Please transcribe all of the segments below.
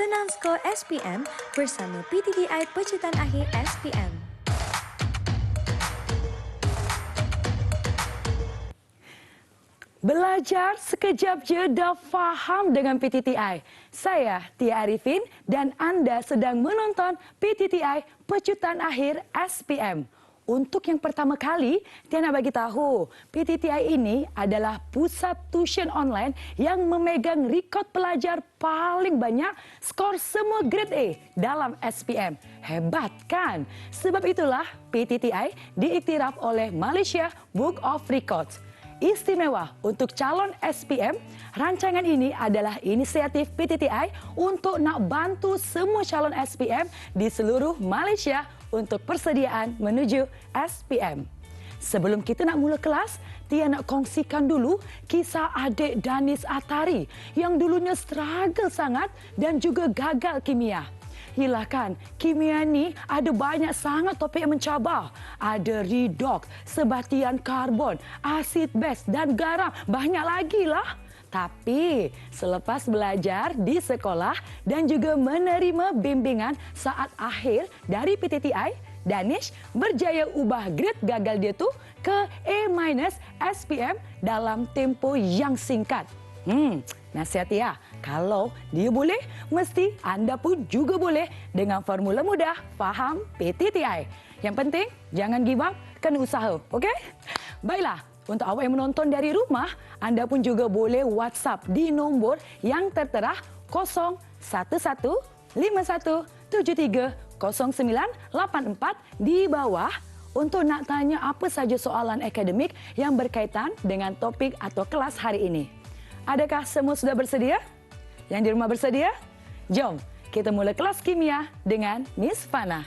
Senam skor SPM bersama PTTI Pecutan Akhir SPM. Belajar sekejap je dah faham dengan PTTI. Saya Tia Arifin dan anda sedang menonton PTTI Pecutan Akhir SPM. Untuk yang pertama kali, Tia nak bagi tahu, PTTI ini adalah pusat tuition online yang memegang rekod pelajar paling banyak skor semua grade A dalam SPM. Hebat kan? Sebab itulah PTTI diiktiraf oleh Malaysia Book of Records. Istimewa untuk calon SPM, rancangan ini adalah inisiatif PTTI untuk nak bantu semua calon SPM di seluruh Malaysia untuk persediaan menuju SPM. Sebelum kita nak mula kelas, Tia nak kongsikan dulu kisah adik Danis Atari yang dulunya struggle sangat dan juga gagal kimia. Yelah kan, kimia ni ada banyak sangat topik yang mencabar. Ada redox, sebatian karbon, asid base dan garam. Banyak lagi lah. Tapi selepas belajar di sekolah dan juga menerima bimbingan saat akhir dari PTTI, Danish berjaya ubah grade gagal dia tu ke A- SPM dalam tempoh yang singkat. Nasihat Tia, kalau dia boleh, mesti anda pun juga boleh dengan formula mudah faham PTTI. Yang penting, jangan give up, kena usaha, okey? Baiklah, untuk awak yang menonton dari rumah, anda pun juga boleh WhatsApp di nombor yang tertera 01151730984 di bawah untuk nak tanya apa saja soalan akademik yang berkaitan dengan topik atau kelas hari ini. Adakah semua sudah bersedia? Yang di rumah bersedia? Jom kita mula kelas kimia dengan Miss Fana.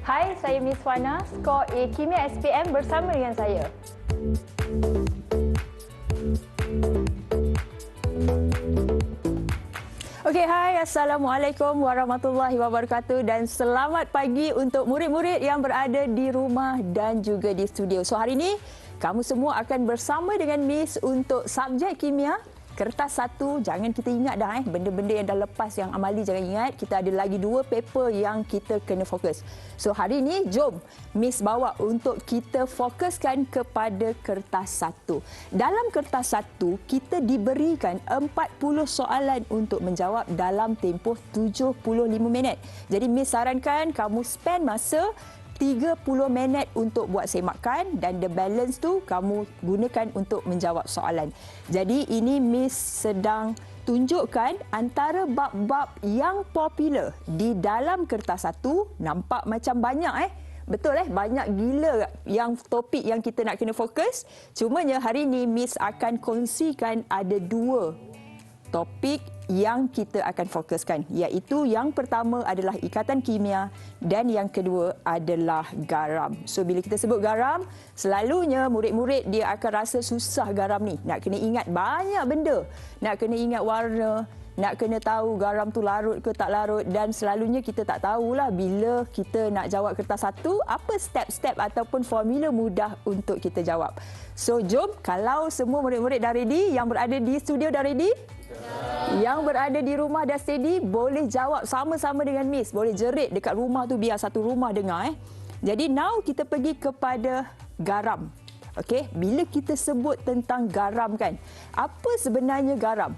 Hai, saya Miss Fana, skor A Kimia SPM bersama dengan saya. Okey, hai, Assalamualaikum warahmatullahi wabarakatuh dan selamat pagi untuk murid-murid yang berada di rumah dan juga di studio. So hari ini kamu semua akan bersama dengan Miss untuk subjek kimia. Kertas 1, jangan kita ingat dah benda-benda yang dah lepas yang amali jangan ingat. Kita ada lagi 2 paper yang kita kena fokus. So hari ini jom Miss bawa untuk kita fokuskan kepada kertas 1. Dalam kertas 1 kita diberikan 40 soalan untuk menjawab dalam tempoh 75 minit. Jadi Miss sarankan kamu spend masa 30 minit untuk buat semakan dan the balance tu kamu gunakan untuk menjawab soalan. Jadi ini Miss sedang tunjukkan antara bab-bab yang popular di dalam kertas 1. Nampak macam banyak Betul banyak gila yang topik yang kita nak kena fokus. Cumanya hari ini Miss akan kongsikan ada 2 topik yang kita akan fokuskan, iaitu yang pertama adalah ikatan kimia dan yang kedua adalah garam. So bila kita sebut garam, selalunya murid-murid dia akan rasa susah garam ni. Nak kena ingat banyak benda. Nak kena ingat warna, nak kena tahu garam tu larut ke tak larut dan selalunya kita tak tahulah bila kita nak jawab kertas 1, apa step-step ataupun formula mudah untuk kita jawab. So jom, kalau semua murid-murid dah ready, yang berada di studio dah ready? Yang berada di rumah dah steady, boleh jawab sama-sama dengan Miss. Boleh jerit dekat rumah tu biar satu rumah dengar. Jadi now kita pergi kepada garam. Okey, bila kita sebut tentang garam kan, apa sebenarnya garam?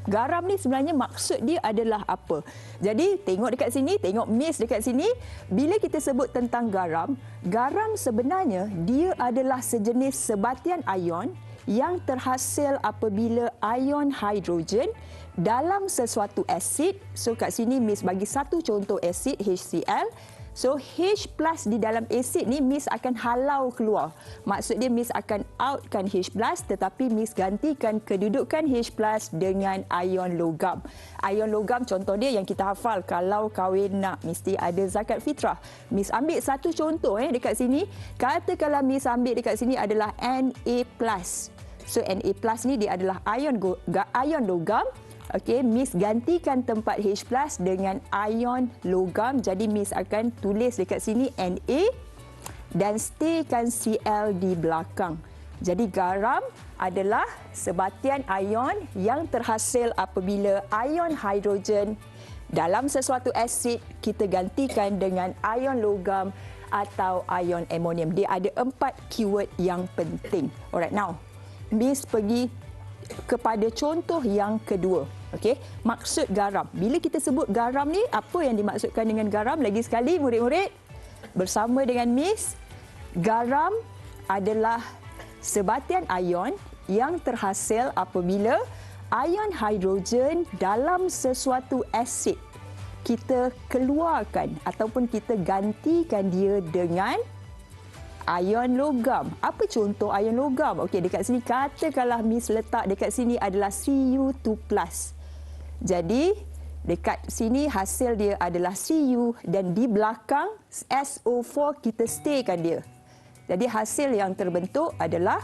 Garam ni sebenarnya maksud dia adalah apa? Jadi tengok dekat sini, tengok Miss dekat sini. Bila kita sebut tentang garam, garam sebenarnya dia adalah sejenis sebatian ion yang terhasil apabila ion hidrogen dalam sesuatu asid. So kat sini Miss bagi satu contoh asid HCl. So H plus di dalam asid ni Miss akan halau keluar. Maksud dia Miss akan outkan H plus tetapi Miss gantikan kedudukan H plus dengan ion logam. Ion logam contoh dia yang kita hafal, kalau kahwin nak mesti ada zakat fitrah. Miss ambil satu contoh dekat sini. Katakanlah Miss ambil dekat sini adalah Na plus. So Na plus ni dia adalah ion logam. Okey, Miss gantikan tempat H plus dengan ion logam. Jadi Miss akan tulis dekat sini Na dan staykan Cl di belakang. Jadi garam adalah sebatian ion yang terhasil apabila ion hidrogen dalam sesuatu asid kita gantikan dengan ion logam atau ion amonium. Dia ada 4 keyword yang penting. Alright, now Miss pergi kepada contoh yang kedua. Okey, maksud garam. Bila kita sebut garam ni, apa yang dimaksudkan dengan garam? Lagi sekali murid-murid bersama dengan Miss, garam adalah sebatian ion yang terhasil apabila ion hidrogen dalam sesuatu asid kita keluarkan ataupun kita gantikan dia dengan ion logam. Apa contoh ion logam? Okey, dekat sini katakanlah Miss letak dekat sini adalah Cu2+. Jadi dekat sini hasil dia adalah Cu dan di belakang SO4 kita staykan dia. Jadi hasil yang terbentuk adalah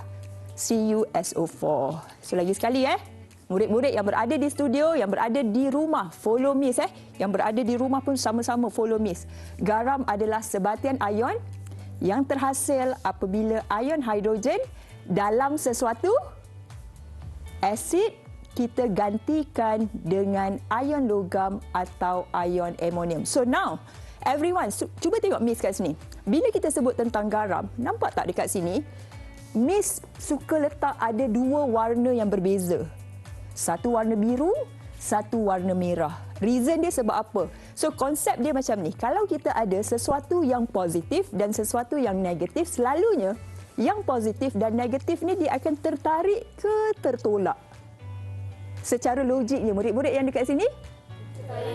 CuSO4. So lagi sekali murid-murid yang berada di studio, yang berada di rumah, follow Miss Yang berada di rumah pun sama-sama follow Miss. Garam adalah sebatian ion yang terhasil apabila ion hidrogen dalam sesuatu asid kita gantikan dengan ion logam atau ion amonium. So now, everyone, cuba tengok Miss kat sini. Bila kita sebut tentang garam, nampak tak dekat sini? Miss suka letak ada 2 warna yang berbeza. Satu warna biru, satu warna merah. Reason dia sebab apa? So, konsep dia macam ni. Kalau kita ada sesuatu yang positif dan sesuatu yang negatif, selalunya yang positif dan negatif ni dia akan tertarik ke tertolak. Secara logiknya, murid-murid yang dekat sini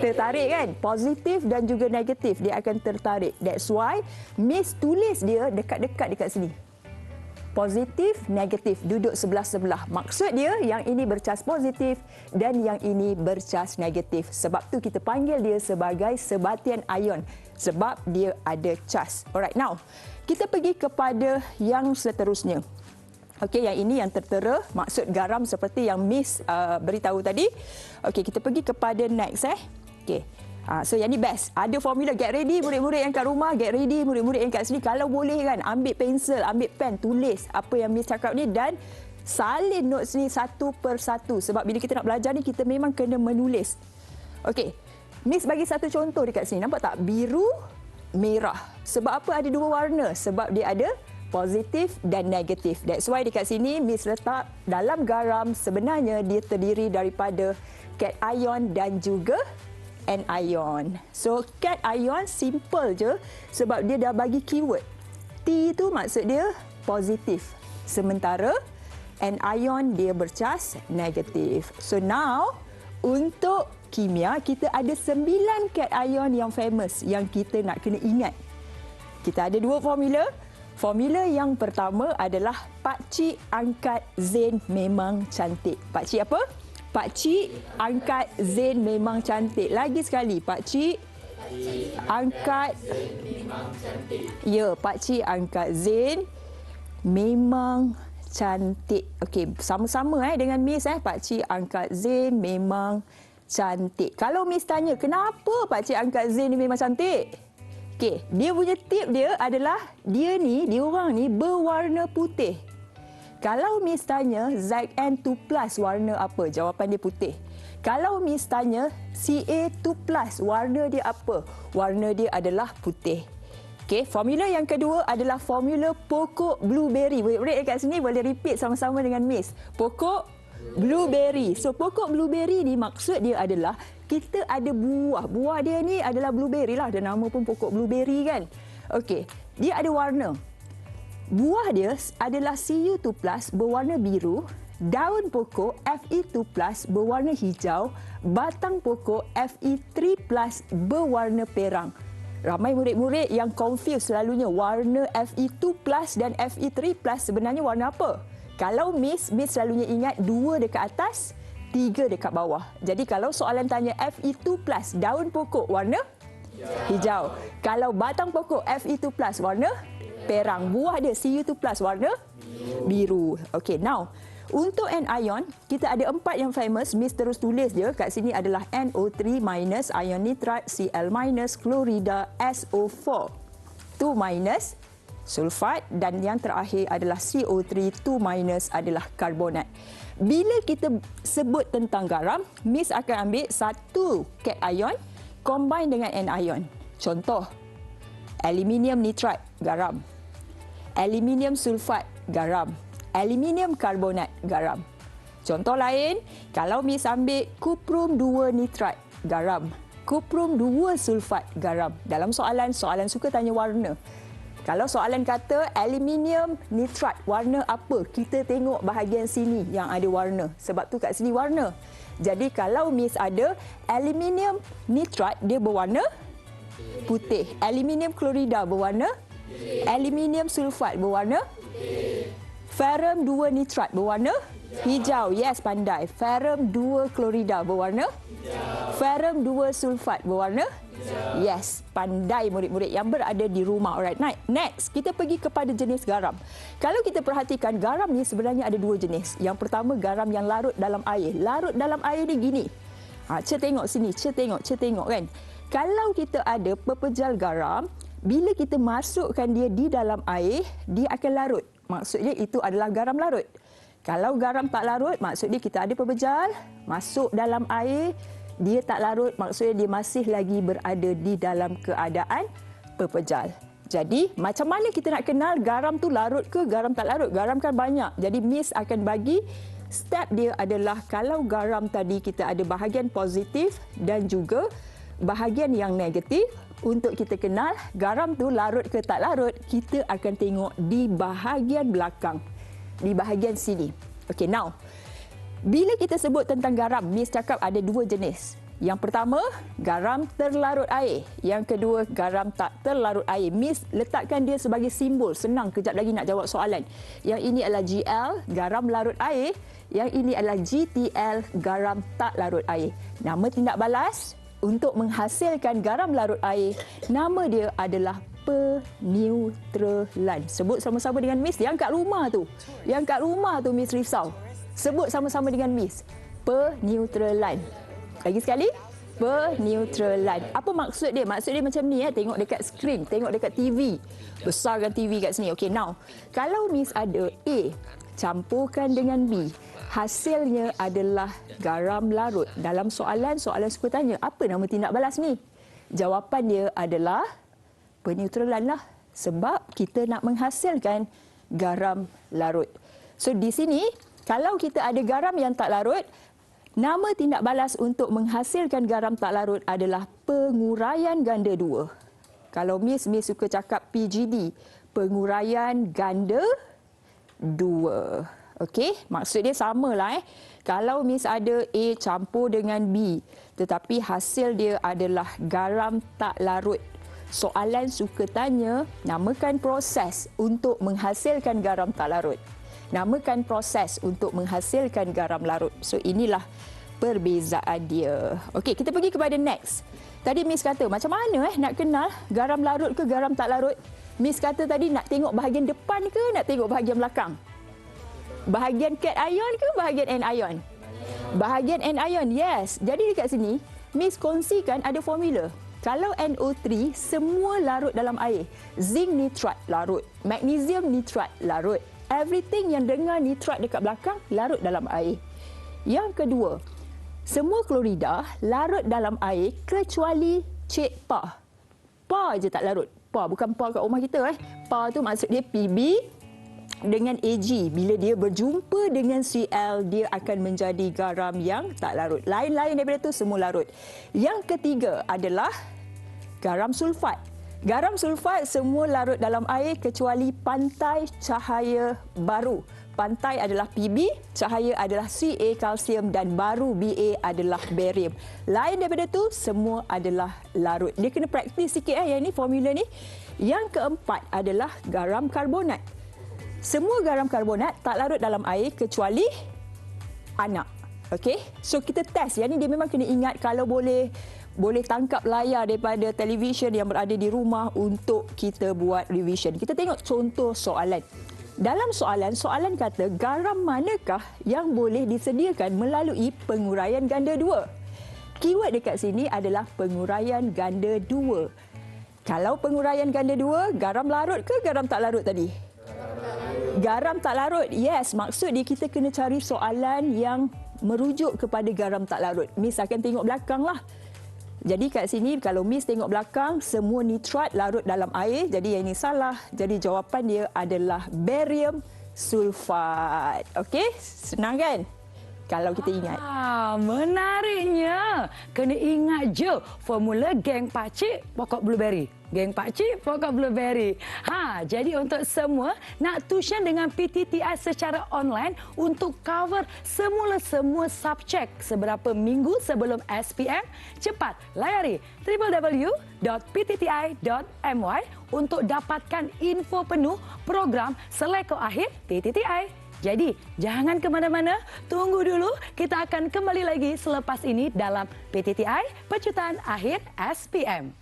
tertarik kan? Positif dan juga negatif dia akan tertarik. That's why Miss tulis dia dekat-dekat dekat sini. Positif, negatif, duduk sebelah-sebelah. Maksud dia yang ini bercas positif dan yang ini bercas negatif. Sebab tu kita panggil dia sebagai sebatian ion. Sebab dia ada cas. Alright, now kita pergi kepada yang seterusnya. Okey, yang ini yang tertera maksud garam seperti yang Miss beritahu tadi. Okey, kita pergi kepada next Okey. So yang ni best. Ada formula, get ready murid-murid yang kat rumah, get ready murid-murid yang kat sini. Kalau boleh kan, ambil pensel, ambil pen, tulis apa yang Miss cakap ni dan salin notes ni satu per satu. Sebab bila kita nak belajar ni, kita memang kena menulis. Okey, Miss bagi satu contoh dekat sini. Nampak tak? Biru, merah. Sebab apa ada 2 warna? Sebab dia ada positif dan negatif. That's why dekat sini Miss letak dalam garam sebenarnya dia terdiri daripada cation dan juga anion. So cation simple je sebab dia dah bagi keyword. T itu maksud dia positif. Sementara anion dia bercas negatif. So now untuk kimia kita ada 9 cation yang famous yang kita nak kena ingat. Kita ada 2 formula. Formula yang pertama adalah pakcik angkat Zain memang cantik. Pakcik apa? Pakcik angkat Zain memang cantik. Lagi sekali, pakcik angkat Zain memang cantik. Ya, pakcik angkat Zain memang cantik. Okey, sama-sama dengan Miss pakcik angkat Zain memang cantik. Kalau Miss tanya, kenapa pakcik angkat Zain ni memang cantik? Okey, dia punya tip dia adalah dia orang ni berwarna putih. Kalau Miss tanya ZN2+ warna apa? Jawapan dia putih. Kalau Miss tanya Ca2+, warna dia apa? Warna dia adalah putih. Okey, formula yang kedua adalah formula pokok blueberry. Murid-murid dekat sini boleh repeat sama-sama dengan Miss. Pokok blueberry. So, pokok blueberry ni maksud dia adalah kita ada buah. Buah dia ni adalah blueberry lah. Dan nama pun pokok blueberry kan. Okey, dia ada warna. Buah dia adalah Cu2+ berwarna biru, daun pokok Fe2+ berwarna hijau, batang pokok Fe3+ berwarna perang. Ramai murid-murid yang confuse selalunya warna Fe2+ dan Fe3+ sebenarnya warna apa? Kalau Miss selalunya ingat 2 dekat atas, 3 dekat bawah. Jadi kalau soalan tanya Fe2+, daun pokok warna hijau. Kalau batang pokok Fe2+ warna perang. Buah dia Cu2+ warna biru. Okey, now untuk anion, kita ada 4 yang famous. Miss terus tulis je. Kat sini adalah NO3-, ion nitrat, Cl-, klorida, SO4. 2-, sulfat, dan yang terakhir adalah CO3 2- adalah karbonat. Bila kita sebut tentang garam, Miss akan ambil satu cation combine dengan anion. Contoh, aluminium nitrat, garam. Aluminium sulfat, garam. Aluminium karbonat, garam. Contoh lain, kalau Miss ambil kuprum 2 nitrat, garam. Kuprum 2 sulfat, garam. Dalam soalan suka tanya warna. Kalau soalan kata aluminium nitrat, warna apa? Kita tengok bahagian sini yang ada warna. Sebab tu kat sini warna. Jadi kalau Miss ada aluminium nitrat, dia berwarna putih. Aluminium klorida berwarna aluminium sulfat berwarna ferrum 2 nitrat berwarna hijau. Yes, pandai. Ferrum 2 klorida berwarna ferrum 2 sulfat berwarna yes, pandai murid-murid yang berada di rumah. Alright, next kita pergi kepada jenis garam. Kalau kita perhatikan, garam ni sebenarnya ada dua jenis. Yang pertama, garam yang larut dalam air. Larut dalam air ni gini. Cik tengok sini, cik tengok kan. Kalau kita ada pepejal garam, bila kita masukkan dia di dalam air, dia akan larut. Maksudnya itu adalah garam larut. Kalau garam tak larut, maksudnya kita ada pepejal, masuk dalam air, dia tak larut, maksudnya dia masih lagi berada di dalam keadaan pepejal. Jadi, macam mana kita nak kenal garam tu larut ke garam tak larut? Garam kan banyak. Jadi, Miss akan bagi step dia adalah kalau garam tadi kita ada bahagian positif dan juga bahagian yang negatif. Untuk kita kenal garam tu larut ke tak larut, kita akan tengok di bahagian belakang, di bahagian sini. Okay, now, bila kita sebut tentang garam, Miss cakap ada dua jenis. Yang pertama, garam terlarut air. Yang kedua, garam tak terlarut air. Miss letakkan dia sebagai simbol. Senang, kejap lagi nak jawab soalan. Yang ini adalah GL, garam larut air. Yang ini adalah GTL, garam tak larut air. Nama tindak balas untuk menghasilkan garam larut air, nama dia adalah peneutralan. Sebut sama-sama dengan Miss. Yang kat rumah tu Miss risau. Sebut sama-sama dengan Miss. Peneutralan. Lagi sekali. Peneutralan. Apa maksud dia? Maksud dia macam ni. Tengok dekat skrin. Tengok dekat TV. Besarkan TV kat sini. Okay, now. Kalau Miss ada A, campurkan dengan B. Hasilnya adalah garam larut. Dalam soalan suka tanya, apa nama tindak balas ni? Jawapan dia adalah peneutralan lah. Sebab kita nak menghasilkan garam larut. So, di sini, kalau kita ada garam yang tak larut, nama tindak balas untuk menghasilkan garam tak larut adalah penguraian ganda 2. Kalau Miss suka cakap PGD, penguraian ganda 2. Okey, maksud dia samalah. Kalau Miss ada A campur dengan B, tetapi hasil dia adalah garam tak larut. Soalan suka tanya, namakan proses untuk menghasilkan garam tak larut. Namakan proses untuk menghasilkan garam larut. So, inilah perbezaan dia. Okey, kita pergi kepada next. Tadi Miss kata, macam mana nak kenal garam larut ke garam tak larut? Miss kata tadi nak tengok bahagian depan ke nak tengok bahagian belakang? Bahagian cation ke bahagian anion? Bahagian anion, yes. Jadi dekat sini, Miss kongsikan ada formula. Kalau NO3, semua larut dalam air. Zinc nitrat larut. Magnesium nitrat larut. Everything yang dengar nitrat dekat belakang, larut dalam air. Yang kedua, semua klorida larut dalam air kecuali Cik Pa. Pa je tak larut. Pa, bukan Pa kat rumah kita. Pa tu maksud dia PB dengan AG. Bila dia berjumpa dengan Cl, dia akan menjadi garam yang tak larut. Lain-lain daripada itu, semua larut. Yang ketiga adalah garam sulfat. Garam sulfat semua larut dalam air kecuali pantai cahaya baru. Pantai adalah PB, cahaya adalah Ca kalsium dan baru Ba adalah barium. Lain daripada itu, semua adalah larut. Dia kena praktis sikit yang ni, formula ni. Yang keempat adalah garam karbonat. Semua garam karbonat tak larut dalam air kecuali anak. Okey? So kita test. Yang ni dia memang kena ingat kalau boleh tangkap layar daripada televisyen yang berada di rumah untuk kita buat revision. Kita tengok contoh soalan. Dalam soalan kata garam manakah yang boleh disediakan melalui penguraian ganda 2? Keyword dekat sini adalah penguraian ganda 2. Kalau penguraian ganda dua, garam larut ke garam tak larut tadi? Garam tak larut. Yes, maksud dia kita kena cari soalan yang merujuk kepada garam tak larut. Miss akan tengok belakang lah. Jadi kat sini kalau Miss tengok belakang, semua nitrat larut dalam air. Jadi yang ini salah. Jadi jawapan dia adalah barium sulfat. Okey, senang kan? Kalau kita ingat. Menariknya. Kena ingat je formula geng pakcik pokok blueberry. Geng pakcik pokok blueberry. Jadi untuk semua nak tuition dengan PTTI secara online untuk cover semua subjek seberapa minggu sebelum SPM, cepat layari www.ptti.my untuk dapatkan info penuh program seleko akhir PTTI. Jadi, jangan ke mana-mana, tunggu dulu. Kita akan kembali lagi selepas ini dalam PTTI Pecutan Akhir SPM.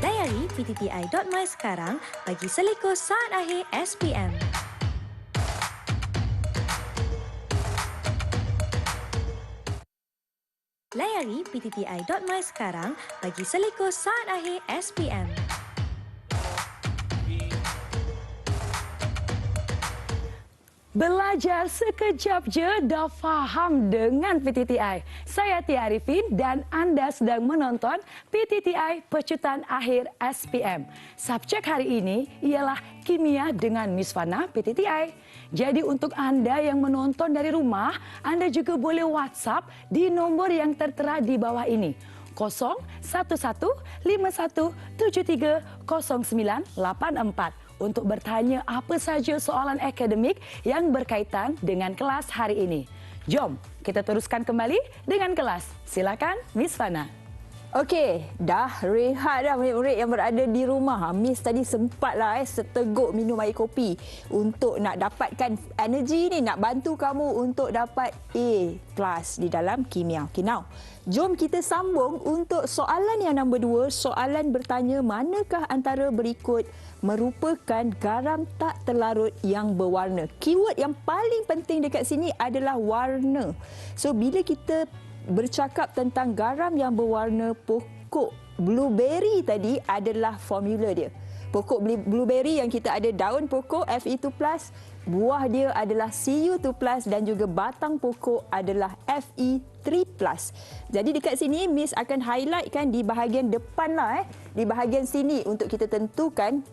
Layari ptti.my sekarang bagi seleko saat akhir SPM. Layari ptti.my sekarang bagi seleko saat akhir SPM. Belajar sekejap je dah faham dengan PTTI. Saya Tia Arifin dan anda sedang menonton PTTI Pecutan Akhir SPM. Subjek hari ini ialah Kimia dengan Miss Fana PTTI. Jadi untuk anda yang menonton dari rumah, anda juga boleh WhatsApp di nombor yang tertera di bawah ini. 01151730984 untuk bertanya apa saja soalan akademik yang berkaitan dengan kelas hari ini. Jom kita teruskan kembali dengan kelas. Silakan Miss Fana. Okey, dah rehat dah murid-murid yang berada di rumah. Miss tadi sempatlah seteguk minum air kopi untuk nak dapatkan energi ni, nak bantu kamu untuk dapat A kelas di dalam kimia. Okay, now jom kita sambung untuk soalan yang nombor 2. Soalan bertanya, manakah antara berikut merupakan garam tak terlarut yang berwarna? Keyword yang paling penting dekat sini adalah warna. So bila kita bercakap tentang garam yang berwarna, pokok blueberry tadi adalah formula dia. Pokok blueberry yang kita ada daun pokok Fe2+, buah dia adalah Cu2+, dan juga batang pokok adalah Fe3+. Jadi dekat sini Miss akan highlightkan di bahagian depan lah, di bahagian sini untuk kita tentukan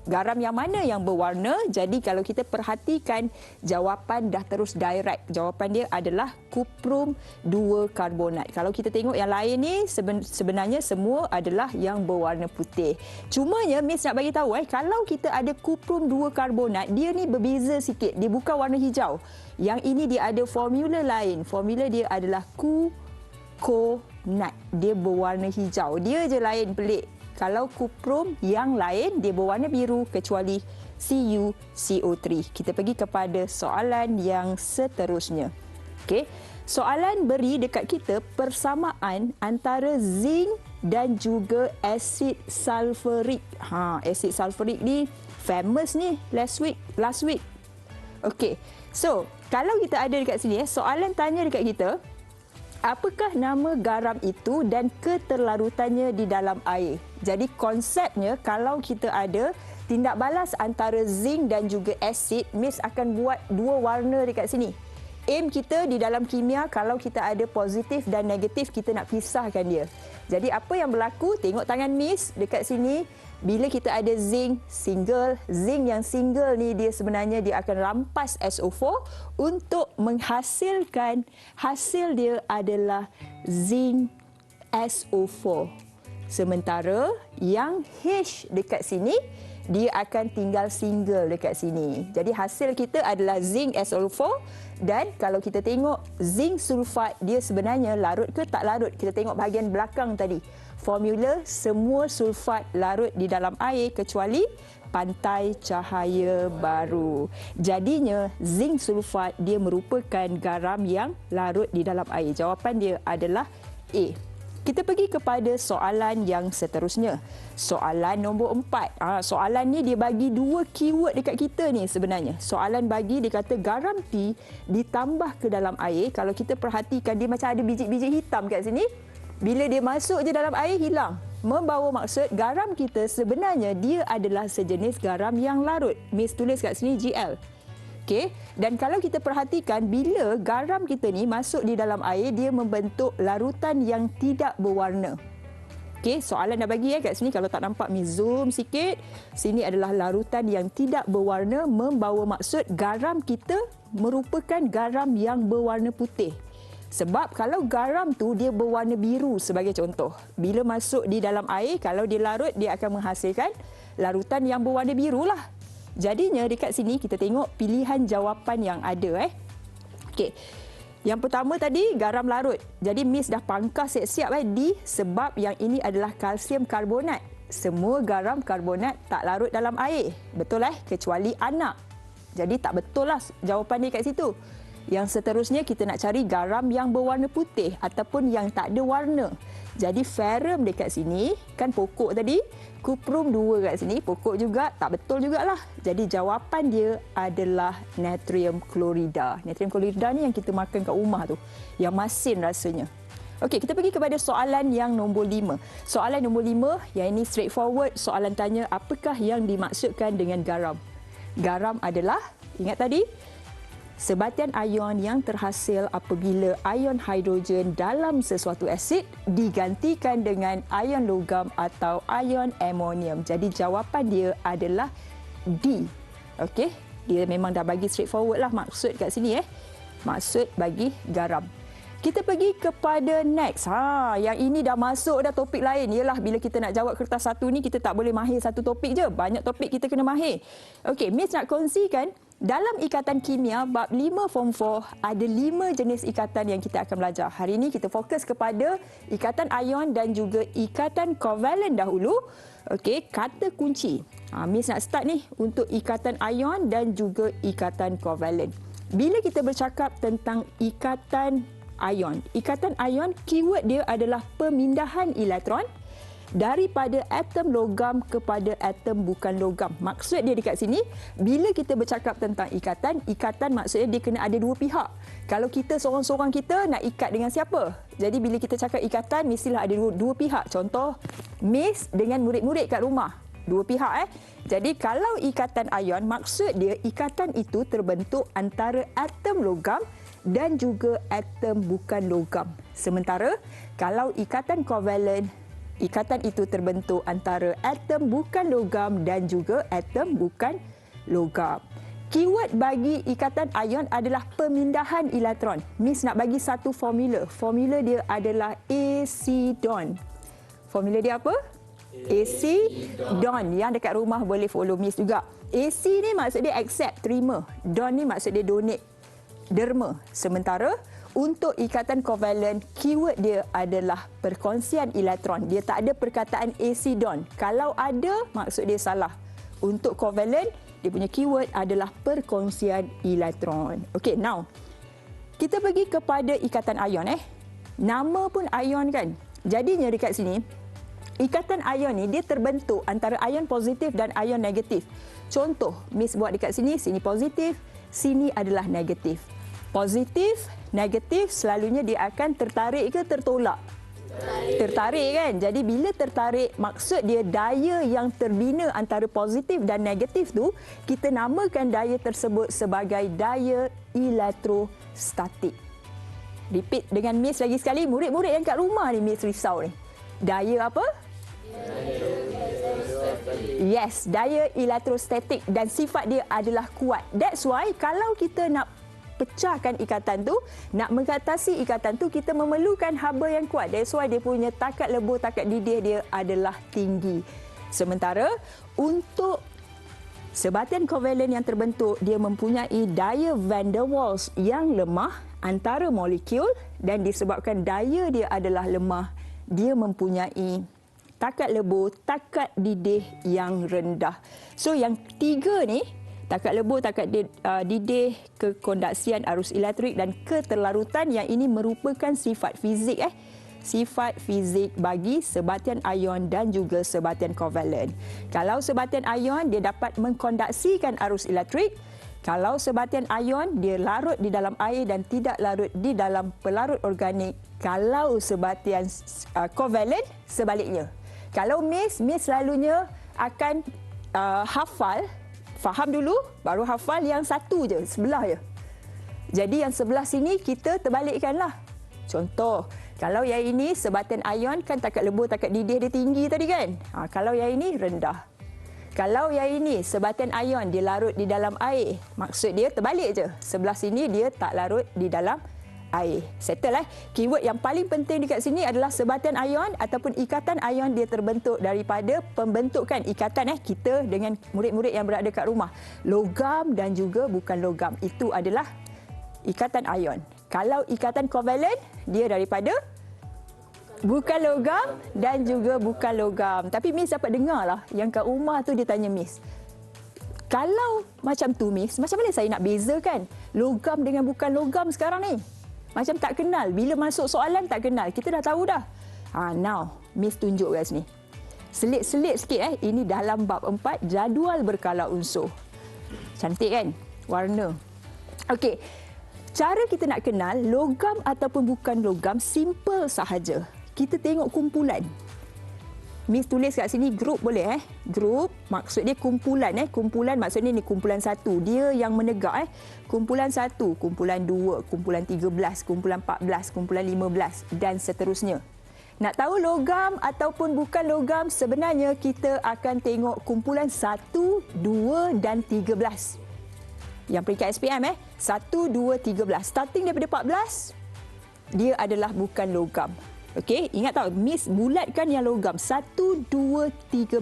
garam yang mana yang berwarna. Jadi kalau kita perhatikan, jawapan dah terus direct. Jawapan dia adalah kuprum 2 karbonat. Kalau kita tengok yang lain ni, sebenarnya semua adalah yang berwarna putih. Cumanya Miss nak bagi tahu kalau kita ada kuprum 2 karbonat, dia ni berbeza sikit. Dia bukan warna hijau. Yang ini dia ada formula lain. Formula dia adalah kukonat. Dia berwarna hijau. Dia je lain, pelik. Kalau kuprum yang lain, dia berwarna biru kecuali CuCO3. Kita pergi kepada soalan yang seterusnya. Okey, soalan beri dekat kita persamaan antara zinc dan juga asid sulfurik. Asid sulfurik ni famous ni last week. Okey, so kalau kita ada dekat sini, soalan tanya dekat kita, apakah nama garam itu dan keterlarutannya di dalam air? Jadi konsepnya, kalau kita ada tindak balas antara zinc dan juga asid, Miss akan buat 2 warna dekat sini. Aim kita di dalam kimia, kalau kita ada positif dan negatif, kita nak pisahkan dia. Jadi apa yang berlaku? Tengok tangan Miss dekat sini. Bila kita ada zinc single, zinc yang single ni dia sebenarnya dia akan rampas SO4 untuk menghasilkan, hasil dia adalah zinc SO4. Sementara yang H dekat sini, dia akan tinggal single dekat sini. Jadi hasil kita adalah zinc SO4, dan kalau kita tengok zinc sulfat, dia sebenarnya larut ke tak larut? Kita tengok bahagian belakang tadi. Formula semua sulfat larut di dalam air kecuali pantai cahaya baru. Jadinya zinc sulfat dia merupakan garam yang larut di dalam air. Jawapan dia adalah A. Kita pergi kepada soalan yang seterusnya. Soalan nombor 4. Soalan ni dia bagi 2 keyword dekat kita ni sebenarnya. Soalan bagi, dia kata garam T ditambah ke dalam air. Kalau kita perhatikan, dia macam ada biji-biji hitam kat sini. Bila dia masuk je dalam air, hilang. Membawa maksud garam kita sebenarnya dia adalah sejenis garam yang larut. Miss tulis kat sini GL. Okey, dan kalau kita perhatikan bila garam kita ni masuk di dalam air, dia membentuk larutan yang tidak berwarna. Okey, soalan dah bagi kat sini, kalau tak nampak Miss zoom sikit. Sini adalah larutan yang tidak berwarna, membawa maksud garam kita merupakan garam yang berwarna putih. Sebab kalau garam tu dia berwarna biru sebagai contoh. Bila masuk di dalam air, kalau dia larut, dia akan menghasilkan larutan yang berwarna biru lah. Jadinya dekat sini kita tengok pilihan jawapan yang ada. Okey. Yang pertama tadi garam larut. Jadi Miss dah pangkas siap-siap di sebab yang ini adalah kalsium karbonat. Semua garam karbonat tak larut dalam air. Betul kecuali anak. Jadi tak betul lah jawapan dia kat situ. Yang seterusnya kita nak cari garam yang berwarna putih ataupun yang tak ada warna. Jadi ferrum dekat sini, kan pokok tadi, kuprum 2 kat sini, pokok juga, tak betul jugalah. Jadi jawapan dia adalah natrium klorida. Natrium klorida ni yang kita makan kat rumah tu, yang masin rasanya. Okey, kita pergi kepada soalan yang nombor 5. Soalan nombor 5, yang ini straightforward, soalan tanya apakah yang dimaksudkan dengan garam. Garam adalah, ingat tadi, sebatian ion yang terhasil apabila ion hidrogen dalam sesuatu asid digantikan dengan ion logam atau ion amonium. Jadi jawapan dia adalah D. Okey, dia memang dah bagi straightforward lah maksud kat sini Maksud bagi garam. Kita pergi kepada next. Yang ini dah masuk dah topik lain. Yalah, bila kita nak jawab kertas satu ni, kita tak boleh mahir satu topik je. Banyak topik kita kena mahir. Okey, Miss nak kongsikan dalam ikatan kimia bab 5 form 4 ada 5 jenis ikatan yang kita akan belajar. Hari ini kita fokus kepada ikatan ion dan juga ikatan kovalen dahulu. Okey, kata kunci. Miss nak start ni untuk ikatan ion dan juga ikatan kovalen. Bila kita bercakap tentang ikatan ion, keyword dia adalah pemindahan elektron daripada atom logam kepada atom bukan logam. Maksud dia dekat sini, bila kita bercakap tentang ikatan maksudnya dia kena ada dua pihak. Kalau kita seorang-seorang kita nak ikat dengan siapa? Jadi bila kita cakap ikatan, mestilah ada dua pihak. Contoh, Miss dengan murid-murid kat rumah. Dua pihak Jadi kalau ikatan ion, maksud dia ikatan itu terbentuk antara atom logam dan juga atom bukan logam. Sementara kalau ikatan kovalen, ikatan itu terbentuk antara atom bukan logam dan juga atom bukan logam. Keyword bagi ikatan ion adalah pemindahan elektron. Miss nak bagi satu formula. Formula dia adalah acidon. Formula dia apa? Acidon. Yang dekat rumah boleh follow Miss juga. AC ni maksud dia accept, terima. Don ni maksud dia donate, derma. Sementara untuk ikatan kovalen, keyword dia adalah perkongsian elektron. Dia tak ada perkataan acidon. Kalau ada, maksud dia salah. Untuk kovalen, dia punya keyword adalah perkongsian elektron. Okey, now kita pergi kepada ikatan ion Nama pun ion kan. Jadinya dekat sini, ikatan ion ni dia terbentuk antara ion positif dan ion negatif. Contoh, Miss buat dekat sini, sini positif, sini adalah negatif. Positif, negatif selalunya dia akan tertarik ke tertolak? Tertarik kan? Jadi bila tertarik, maksud dia daya yang terbina antara positif dan negatif tu, kita namakan daya tersebut sebagai daya elektrostatik. Repeat dengan Miss lagi sekali, murid-murid yang kat rumah ni Miss risau ni. Daya apa? Yes, daya elektrostatik dan sifat dia adalah kuat. That's why kalau kita nak pecahkan ikatan tu, nak mengatasi ikatan tu, kita memerlukan haba yang kuat. That's why dia punya takat lebur, takat didih dia adalah tinggi. Sementara untuk sebatian kovalen yang terbentuk, dia mempunyai daya van der Waals yang lemah antara molekul, dan disebabkan daya dia adalah lemah, dia mempunyai takat lebur, takat didih yang rendah. So yang tiga ni, takat lebur, takat didih, kekondaksian arus elektrik dan keterlarutan, yang ini merupakan sifat fizik sifat fizik bagi sebatian ion dan juga sebatian kovalen. Kalau sebatian ion dia dapat mengkondaksikan arus elektrik, Kalau sebatian ion, dia larut di dalam air dan tidak larut di dalam pelarut organik. Kalau sebatian kovalen, sebaliknya. Kalau Miss selalunya akan hafal, faham dulu, baru hafal yang satu je, sebelah je. Jadi yang sebelah sini kita terbalikkanlah. Contoh, kalau yang ini sebatian ion kan takat lebur, takat didih dia tinggi tadi kan. Kalau yang ini rendah. Kalau yang ini sebatian ion dia larut di dalam air, maksud dia terbalik je. Sebelah sini dia tak larut di dalam air. Settle Keyword yang paling penting dekat sini adalah sebatian ion ataupun ikatan ion dia terbentuk daripada pembentukan ikatan kita dengan murid-murid yang berada kat rumah. Logam dan juga bukan logam. Itu adalah ikatan ion. Kalau ikatan kovalen, dia daripada bukan logam dan juga bukan logam. Tapi Miss dapat dengar lah yang kat rumah tu dia tanya Miss, kalau macam tu Miss, macam mana saya nak bezakan logam dengan bukan logam sekarang ni? Macam tak kenal. Bila masuk soalan tak kenal. Kita dah tahu dah. Now, Miss tunjuk kat sini. Selit-selit sikit Ini dalam bab 4, jadual berkala unsur. Cantik kan? Warna. Okey. Cara kita nak kenal logam ataupun bukan logam simple sahaja. Kita tengok kumpulan. Miss tulis kat sini grup boleh Grup maksud dia kumpulan Kumpulan maksudnya ni kumpulan 1. Dia yang menegak Kumpulan 1, kumpulan 2, kumpulan 13, kumpulan 14, kumpulan 15 dan seterusnya. Nak tahu logam ataupun bukan logam, sebenarnya kita akan tengok kumpulan 1, 2 dan 13. Yang peringkat SPM 1, 2, 13. Starting daripada 14, dia adalah bukan logam. Okey, ingat tahu Miss bulatkan yang logam 1, 2, 13.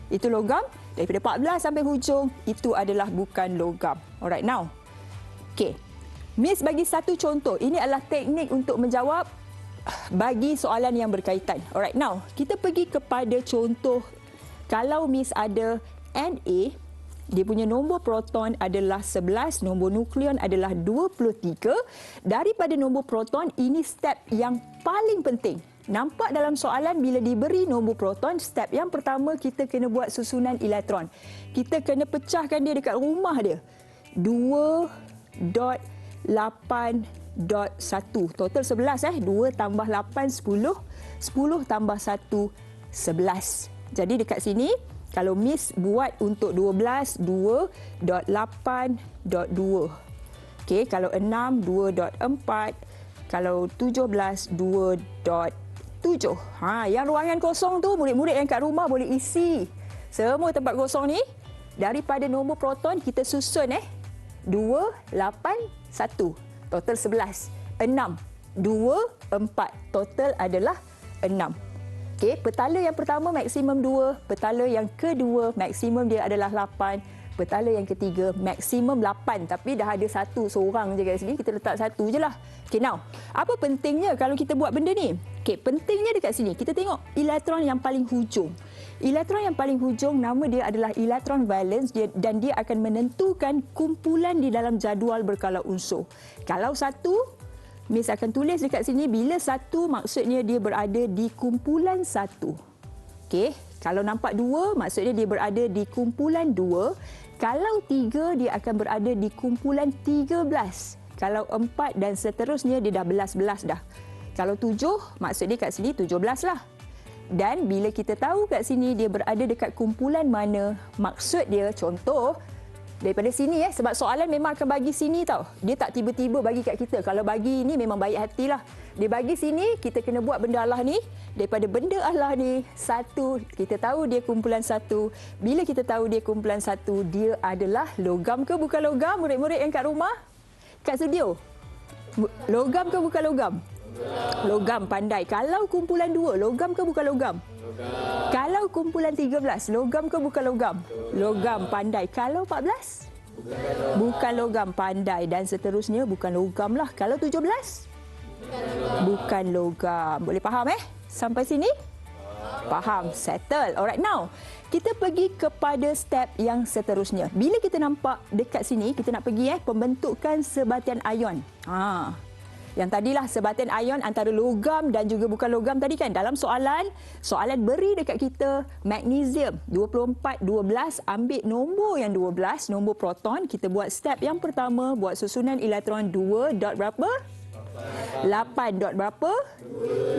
Itu logam. Daripada 14 sampai hujung, itu adalah bukan logam. Alright, now. Okey. Miss bagi satu contoh. Ini adalah teknik untuk menjawab bagi soalan yang berkaitan. Alright, now. Kita pergi kepada contoh. Kalau Miss ada Na, dia punya nombor proton adalah 11, nombor nukleon adalah 23. Daripada nombor proton, ini step yang paling penting. Nampak dalam soalan bila diberi nombor proton, step yang pertama kita kena buat susunan elektron. Kita kena pecahkan dia dekat rumah dia. 2.8.1. Total 11 2 tambah 8, 10. 10 tambah 1, 11. Jadi dekat sini, kalau Miss buat untuk 12, 2.8.2. Okey, kalau 6, 2.4. Kalau 17, 2.7. Yang ruangan kosong tu, murid-murid yang kat rumah boleh isi. Semua tempat kosong ni, daripada nombor proton, kita susun 2, 8, 1. Total 11. 6, 2, 4. Total adalah 6. Okey, petala yang pertama maksimum 2, petala yang kedua maksimum dia adalah 8, petala yang ketiga maksimum 8. Tapi dah ada satu seorang je kat sini, kita letak satu je lah. Okey, now, apa pentingnya kalau kita buat benda ni? Okey, pentingnya dekat sini, kita tengok elektron yang paling hujung. Elektron yang paling hujung, nama dia adalah elektron valence dan dia akan menentukan kumpulan di dalam jadual berkala unsur. Kalau satu, Miss akan tulis dekat sini bila satu maksudnya dia berada di kumpulan 1. Okey, kalau nampak 2 maksudnya dia berada di kumpulan 2. Kalau 3 dia akan berada di kumpulan 13. Kalau 4 dan seterusnya dia dah belas-belas dah. Kalau 7 maksud dia kat sini 17 lah. Dan bila kita tahu kat sini dia berada dekat kumpulan mana, maksud dia contoh daripada sini sebab soalan memang akan bagi sini tau. Dia tak tiba-tiba bagi kat kita. Kalau bagi ini memang baik hatilah. Dia bagi sini, kita kena buat benda Allah ni. Daripada benda Allah ni, 1, kita tahu dia kumpulan 1. Bila kita tahu dia kumpulan 1, dia adalah logam ke bukan logam? Murid-murid yang kat rumah? Kat studio? Logam ke bukan logam? Logam, pandai. Kalau kumpulan 2, logam ke bukan logam? Kalau kumpulan 13, logam ke bukan logam? Logam, pandai. Kalau 14? Bukan logam, pandai. Dan seterusnya bukan logam lah. Kalau 17? Bukan logam. Boleh faham sampai sini? Faham, settle. Alright, now kita pergi kepada step yang seterusnya. Bila kita nampak dekat sini, kita nak pergi pembentukan sebatian ion. Yang tadilah sebatian ion antara logam dan juga bukan logam tadi kan. Dalam soalan beri dekat kita magnesium 24, 12, ambil nombor yang 12, nombor proton. Kita buat step yang pertama, buat susunan elektron 2 dot berapa? 8 dot berapa?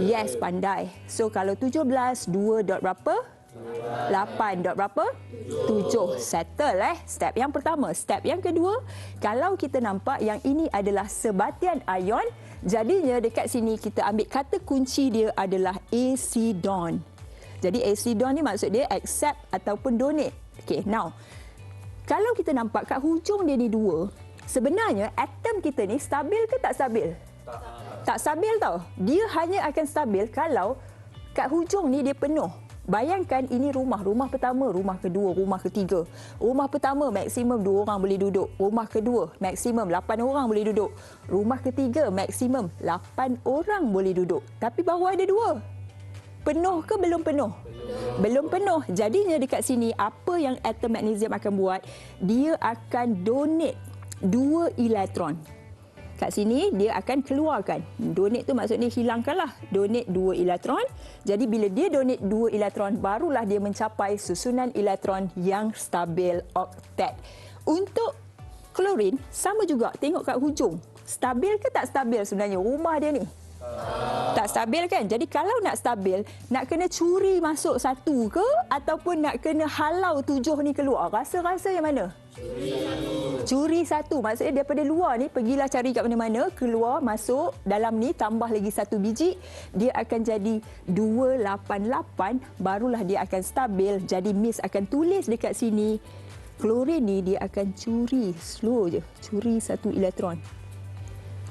Yes, pandai. So kalau 17, 2 dot berapa? 8 dot berapa? 7. Settle step yang pertama. Step yang kedua, kalau kita nampak yang ini adalah sebatian ion, jadinya dekat sini kita ambil kata kunci dia adalah acidon. Jadi acidon ni maksud dia accept ataupun donate. Okay, now kalau kita nampak kat hujung dia ni 2, sebenarnya atom kita ni stabil ke tak stabil? Tak stabil tau. Dia hanya akan stabil kalau kat hujung ni dia penuh. Bayangkan ini rumah pertama, rumah kedua, rumah ketiga. Rumah pertama maksimum 2 orang boleh duduk. Rumah kedua maksimum 8 orang boleh duduk. Rumah ketiga maksimum 8 orang boleh duduk. Tapi bawah ada 2. Penuh ke belum penuh? Belum penuh. Jadinya dekat sini apa yang atom magnesium akan buat? Dia akan donate 2 elektron. Kat sini dia akan keluarkan. Donate tu maksudnya hilangkanlah. Donate 2 elektron. Jadi bila dia donate 2 elektron, barulah dia mencapai susunan elektron yang stabil oktet. Untuk klorin, sama juga. Tengok kat hujung. Stabil ke tak stabil sebenarnya rumah dia ni? Tak stabil kan? Jadi kalau nak stabil, nak kena curi masuk 1 ke? Ataupun nak kena halau 7 ni keluar? Rasa-rasa yang mana? Curi 1. Maksudnya daripada luar ni, pergilah cari kat mana-mana, keluar, masuk, dalam ni tambah lagi 1 biji, dia akan jadi 288, barulah dia akan stabil. Jadi Miss akan tulis dekat sini, klorin ni dia akan curi, slow je, curi 1 elektron.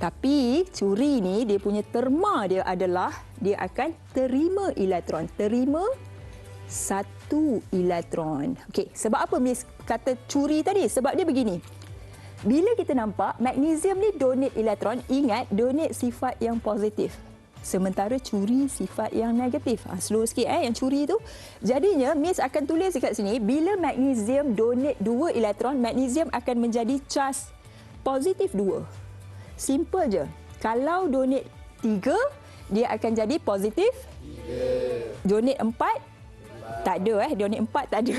Tapi curi ni dia punya terma dia adalah dia akan terima elektron. Terima 1 elektron. Okey, sebab apa Miss kata curi tadi? Sebab dia begini. Bila kita nampak magnesium ni donate elektron, ingat donate sifat yang positif. Sementara curi sifat yang negatif. Slow sikit yang curi tu. Jadinya Miss akan tulis dekat sini, bila magnesium donate 2 elektron, magnesium akan menjadi charge positif 2. Simple je. Kalau donate 3, dia akan jadi positif 3. Donate 4, tak ada donate 4 tak ada.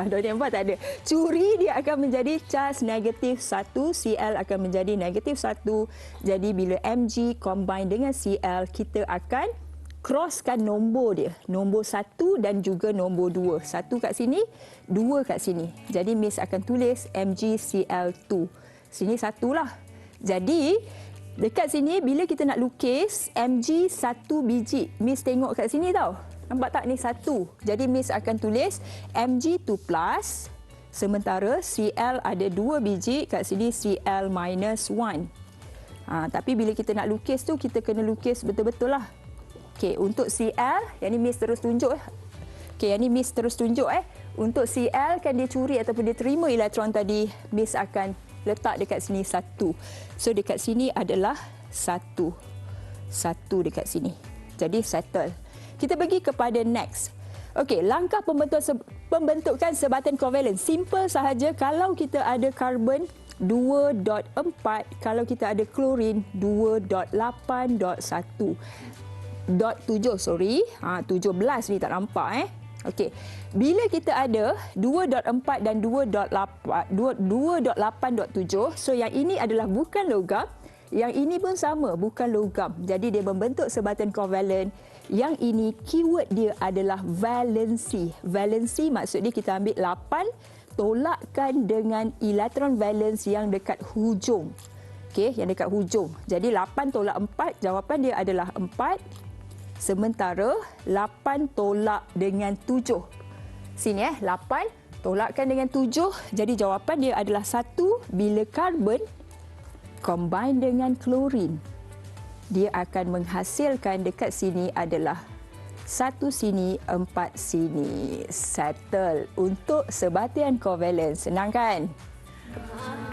Donate 4 tak ada. Curi dia akan menjadi charge negatif 1, Cl akan menjadi negatif 1. Jadi bila Mg combine dengan Cl, kita akan crosskan nombor dia. Nombor 1 dan juga nombor 2. 1 kat sini, 2 kat sini. Jadi Miss akan tulis MgCl2. Sini 1 lah. Jadi dekat sini bila kita nak lukis Mg 1 biji, Miss tengok kat sini tau. Nampak tak ni 1. Jadi Miss akan tulis Mg2+, sementara Cl ada 2 biji, kat sini Cl minus 1. Tapi bila kita nak lukis tu, kita kena lukis betul-betul lah. Okey, untuk Cl, yang ni Miss terus tunjuk. Okey, yang ni Miss terus tunjuk. Untuk Cl kan dia curi ataupun dia terima elektron tadi, Miss akan letak dekat sini 1. So dekat sini adalah 1. 1 dekat sini. Jadi settle. Kita pergi kepada next. Okey, langkah pembentukan sebatian kovalen. Simple sahaja. Kalau kita ada karbon 2.4, kalau kita ada klorin 2.8.1. 7, sorry. 17 ni tak nampak Okey. Bila kita ada 2.4 dan 2.8.7, so yang ini adalah bukan logam, yang ini pun sama, bukan logam. Jadi dia membentuk sebatian kovalen. Yang ini keyword dia adalah valensi. Valensi maksud dia kita ambil 8, tolakkan dengan elektron valens yang dekat hujung. Okey, yang dekat hujung. Jadi 8 tolak 4, jawapan dia adalah 4. Sementara 8 tolak dengan 7. Sini 8 tolakkan dengan 7. Jadi jawapan dia adalah 1 bila karbon combine dengan klorin. Dia akan menghasilkan dekat sini adalah 1 sini, 4 sini. Settle untuk sebatian kovalen. Senang kan?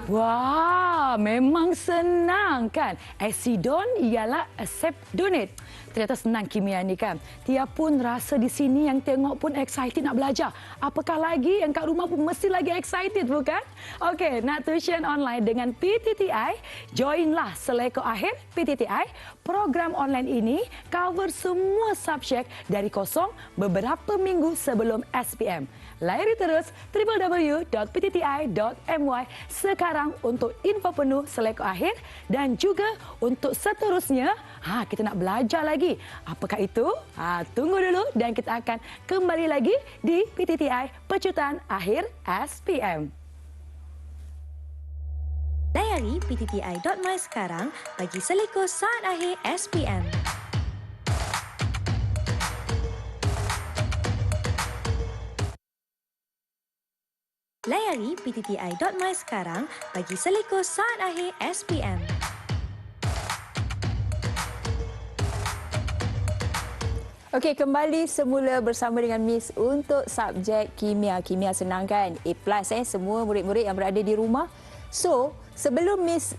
Wow, Memang senang kan? Acidon ialah accept donate. Ternyata senang kimia ni kan. Tia pun rasa di sini yang tengok pun excited nak belajar. Apakah lagi yang kat rumah pun mesti lagi excited bukan? Okey, nak tuition online dengan PTTI? Joinlah Seleko Akhir PTTI. Program online ini cover semua subjek dari kosong beberapa minggu sebelum SPM. Layari terus www.ptti.my sekarang untuk info penuh Seleko Akhir dan juga untuk seterusnya, kita nak belajar lagi. Apakah itu? Tunggu dulu dan kita akan kembali lagi di PTTI Pecutan Akhir SPM. Layari ptti.my sekarang bagi Seleko Saat Akhir SPM. Layari ptti.my sekarang bagi Seleko Saat Akhir SPM. Okey, kembali semula bersama dengan Miss untuk subjek kimia. Kimia senang kan? A+, semua murid-murid yang berada di rumah. So, sebelum Miss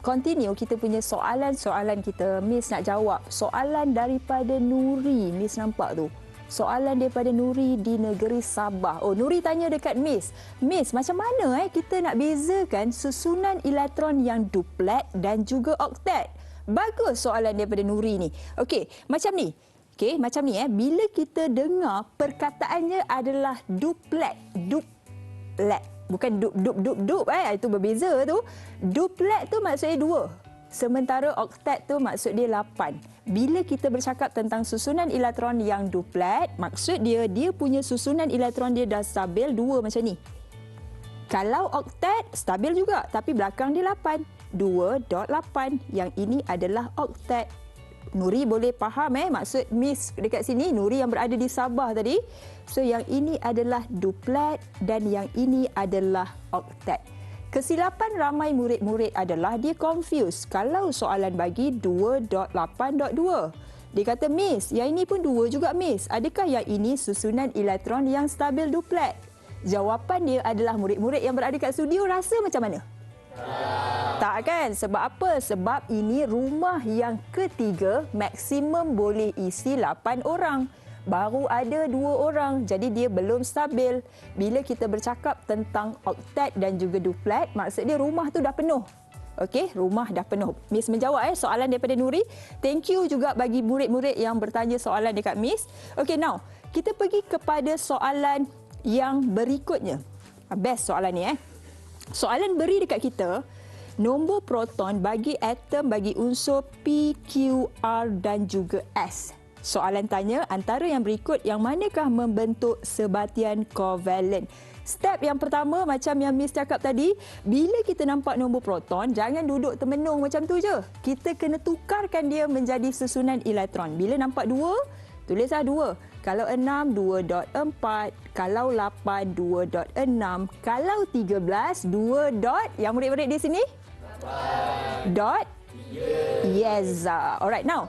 continue kita punya soalan-soalan kita, Miss nak jawab soalan daripada Nuri. Miss nampak tu. Soalan daripada Nuri di negeri Sabah. Oh, Nuri tanya dekat Miss. Miss, macam mana kita nak bezakan susunan elektron yang duplet dan juga oktet? Bagus soalan daripada Nuri ni. Okey, macam ni. Bila kita dengar perkataannya adalah duplet. Bukan dup, itu berbeza tu. Duplet tu maksudnya 2. Sementara oktet tu maksud dia 8. Bila kita bercakap tentang susunan elektron yang duplet, maksud dia punya susunan elektron dia dah stabil 2 macam ni. Kalau oktet, stabil juga tapi belakang dia 8. 2.8. Yang ini adalah oktet. Nuri boleh faham maksud Miss dekat sini, Nuri yang berada di Sabah tadi. So yang ini adalah duplet dan yang ini adalah oktet. Kesilapan ramai murid-murid adalah dia confuse kalau soalan bagi 2.8.2. Dia kata, Miss, yang ini pun 2 juga, Miss. Adakah yang ini susunan elektron yang stabil duplet? Jawapan dia adalah murid-murid yang berada kat studio rasa macam mana? Tak kan? Sebab apa? Sebab ini rumah yang ketiga, maksimum boleh isi 8 orang. Baru ada 2 orang, jadi dia belum stabil. Bila kita bercakap tentang oktet dan juga duplet, maksud dia rumah tu dah penuh. Okey, rumah dah penuh. Miss menjawab soalan daripada Nuri. Thank you juga bagi murid-murid yang bertanya soalan dekat Miss. Okey, now kita pergi kepada soalan yang berikutnya. Best soalan ni Soalan beri dekat kita nombor proton bagi atom bagi unsur P, Q, R dan juga S. Soalan tanya antara yang berikut yang manakah membentuk sebatian kovalen. Step yang pertama macam yang Miss cakap tadi, bila kita nampak nombor proton, jangan duduk termenung macam tu je. Kita kena tukarkan dia menjadi susunan elektron. Bila nampak 2, tulislah 2. Kalau 6, 2.4. Kalau 8, 2.6. Kalau 13, 2 dot. Yang murid-murid di sini? 8. Dot? Yes. Alright, now.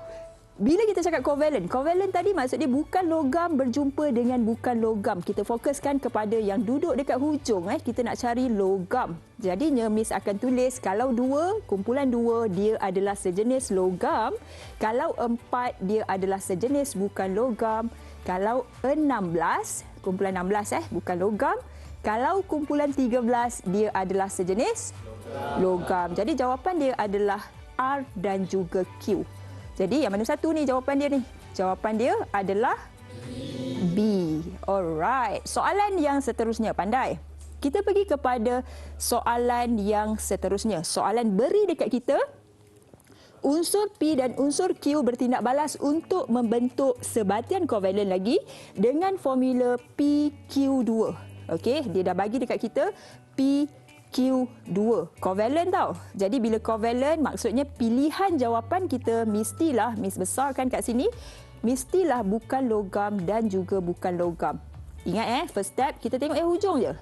Bila kita cakap kovalen tadi maksud dia bukan logam berjumpa dengan bukan logam. Kita fokuskan kepada yang duduk dekat hujung. Kita nak cari logam. Jadinya Miss akan tulis kalau 2, kumpulan 2 dia adalah sejenis logam. Kalau 4 dia adalah sejenis bukan logam. Kalau 16, kumpulan 16 bukan logam. Kalau kumpulan 13 dia adalah sejenis logam. Jadi jawapan dia adalah R dan juga Q. Jadi yang mana satu ni jawapan dia ni? Jawapan dia adalah B. Alright. Soalan yang seterusnya, pandai. Kita pergi kepada soalan yang seterusnya. Soalan beri dekat kita. Unsur P dan unsur Q bertindak balas untuk membentuk sebatian kovalen lagi dengan formula PQ2. Okey, dia dah bagi dekat kita PQ2. Kovalen tau. Jadi bila kovalen maksudnya pilihan jawapan kita mestilah, Miss besarkan kat sini, mestilah bukan logam dan juga bukan logam. Ingat first step kita tengok yang hujung je.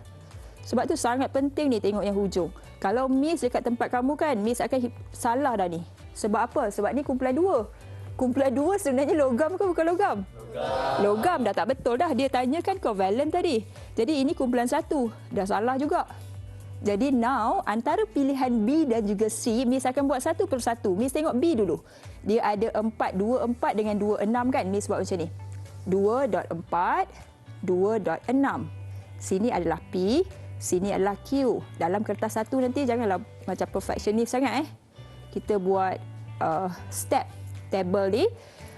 Sebab tu sangat penting ni tengok yang hujung. Kalau Miss dekat tempat kamu kan, Miss akan salah dah ni. Sebab apa? Sebab ni kumpulan 2. Kumpulan 2 sebenarnya logam ke bukan logam? Logam dah tak betul dah. Dia tanyakan kovalen tadi. Jadi ini kumpulan 1. Dah salah juga. Jadi now antara pilihan B dan juga C, Miss akan buat satu persatu. Miss tengok B dulu. Dia ada 4, 2, 4 dengan 2, 6 kan? Miss buat macam ni. 2.4, 2.6. Sini adalah P, sini adalah Q. Dalam kertas satu nanti janganlah macam perfectionist sangat. Kita buat step table ni.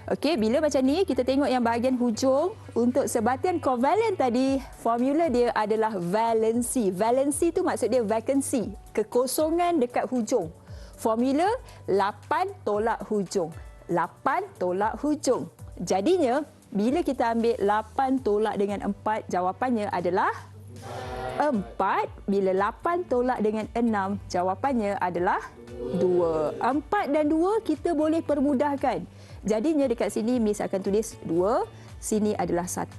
Okey, bila macam ni kita tengok yang bahagian hujung untuk sebatian kovalen tadi, formula dia adalah valensi. Valensi tu maksud dia vacancy, kekosongan dekat hujung. Formula 8 tolak hujung. 8 tolak hujung. Jadinya bila kita ambil 8 tolak dengan 4, jawapannya adalah 4. Bila 8 tolak dengan 6, jawapannya adalah 2. 4 dan 2 kita boleh permudahkan. Jadinya dekat sini Miss akan tulis 2, sini adalah 1.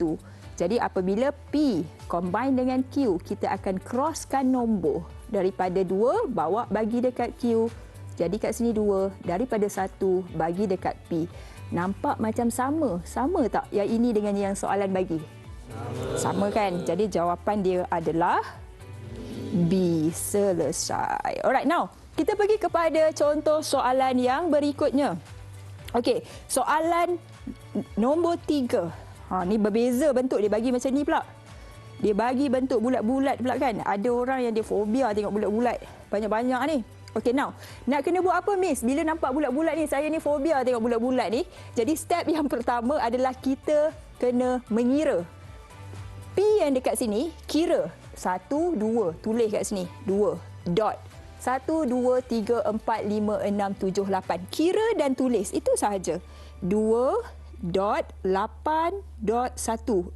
Jadi apabila P combine dengan Q, kita akan crosskan nombor. Daripada 2 bawa bagi dekat Q. Jadi kat sini 2, daripada 1 bagi dekat P. Nampak macam sama? Sama tak yang ini dengan yang soalan bagi? Sama kan? Jadi jawapan dia adalah B. Selesai. Alright, now kita pergi kepada contoh soalan yang berikutnya. Okey, soalan nombor 3. Ni berbeza bentuk, dia bagi macam ni pula. Dia bagi bentuk bulat-bulat pula kan. Ada orang yang dia fobia tengok bulat-bulat. Banyak-banyak ni. Okey, now nak kena buat apa Miss? Bila nampak bulat-bulat ni, saya ni fobia tengok bulat-bulat ni. Jadi step yang pertama adalah kita kena mengira. P yang dekat sini, kira. 1, 2, tulis kat sini. 2, dot. 1, 2, 3, 4, 5, 6, 7, 8. Kira dan tulis. Itu sahaja. 2.8.1.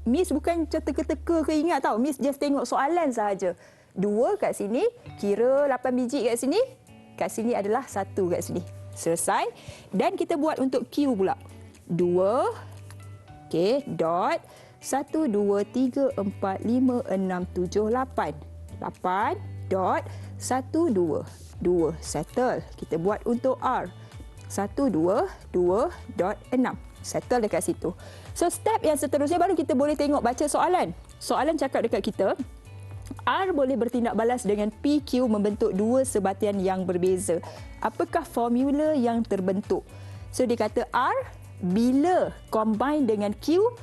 Miss bukan macam teka-teka ke ingat tau. Miss just tengok soalan sahaja. 2 kat sini. Kira 8 biji kat sini. Kat sini adalah 1 kat sini. Selesai. Dan kita buat untuk Q pula. 2. Okey. Dot. 1, 2, 3, 4, 5, 6, 7, 8. 8. Dot. 1, 2. 2. Settle. Kita buat untuk R. 1, 2, 2, dot 6. Settle dekat situ. So, step yang seterusnya baru kita boleh tengok baca soalan. Soalan cakap dekat kita, R boleh bertindak balas dengan PQ membentuk dua sebatian yang berbeza. Apakah formula yang terbentuk? So, dia kata R bila combine dengan Q,